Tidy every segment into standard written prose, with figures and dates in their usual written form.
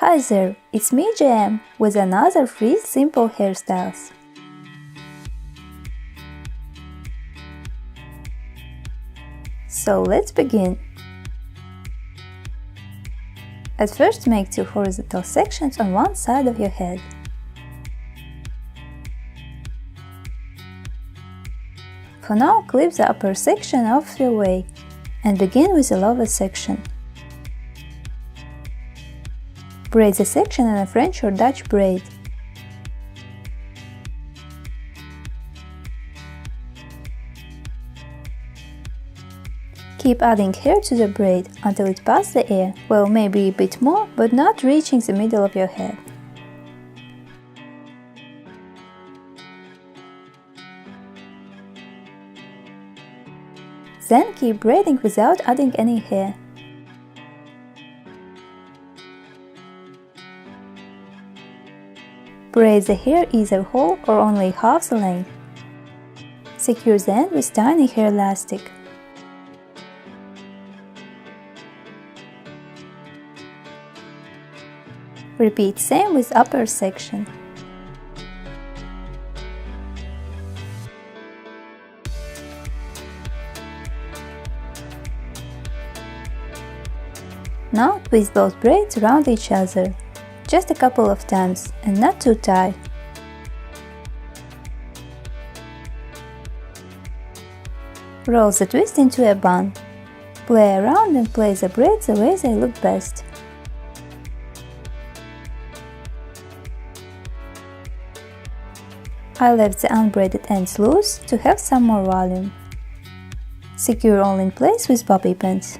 Hi there, it's me JM with another free simple hairstyles. So let's begin. At first make 2 horizontal sections on one side of your head. For now, clip the upper section off your way and begin with the lower section. Braid the section in a French or Dutch braid. Keep adding hair to the braid until it passes the ear, well, maybe a bit more, but not reaching the middle of your head. Then keep braiding without adding any hair. Braid the hair either whole or only half the length. Secure the end with tiny hair elastic. Repeat same with upper section. Now twist both braids around each other, just a couple of times and not too tight. Roll the twist into a bun. Play around and place the braids the way they look best. I left the unbraided ends loose to have some more volume. Secure all in place with bobby pins.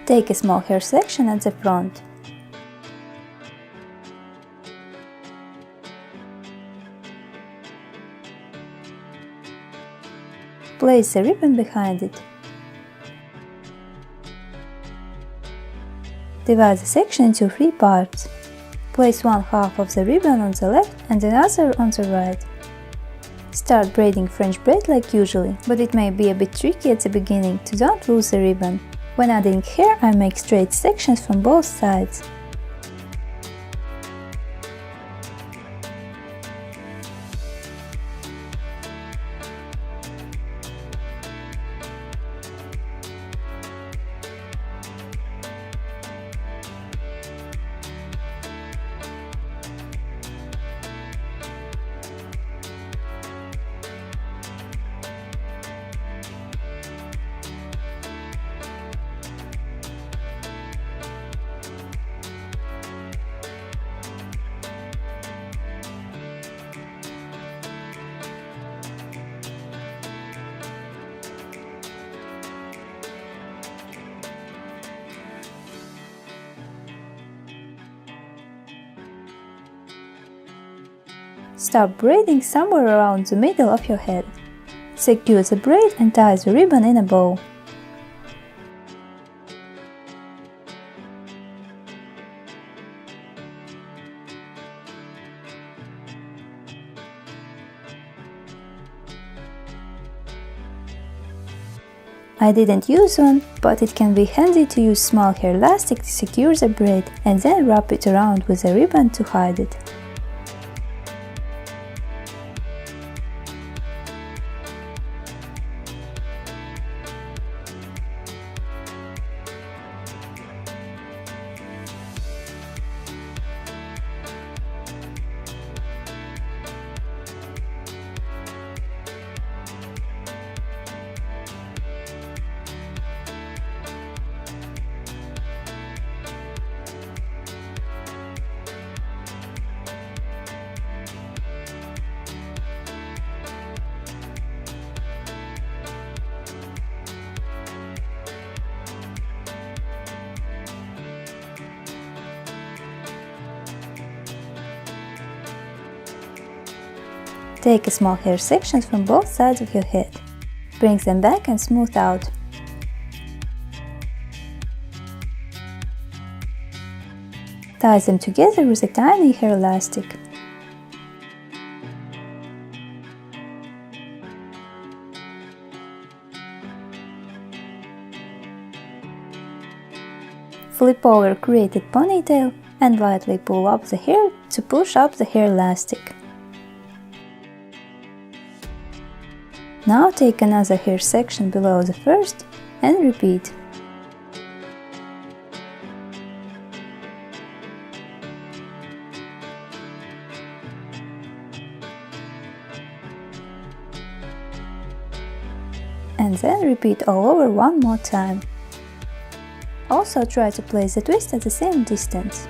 Take a small hair section at the front. Place a ribbon behind it. Divide the section into 3 parts. Place one half of the ribbon on the left and another on the right. Start braiding French braid like usually, but it may be a bit tricky at the beginning to don't lose the ribbon. When adding hair, I make straight sections from both sides. Start braiding somewhere around the middle of your head. Secure the braid and tie the ribbon in a bow. I didn't use one, but it can be handy to use small hair elastic to secure the braid and then wrap it around with a ribbon to hide it. Take a small hair sections from both sides of your head. Bring them back and smooth out. Tie them together with a tiny hair elastic. Flip over created ponytail and lightly pull up the hair to push up the hair elastic. Now take another hair section below the first and repeat. And then repeat all over one more time. Also try to place the twist at the same distance.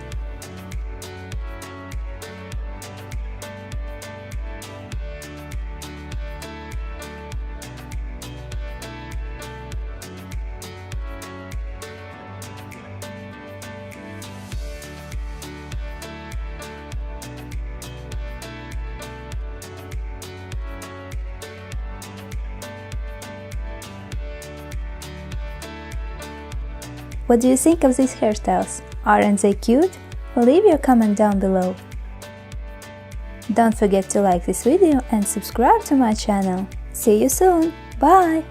What do you think of these hairstyles? Aren't they cute? Leave your comment down below. Don't forget to like this video and subscribe to my channel. See you soon. Bye!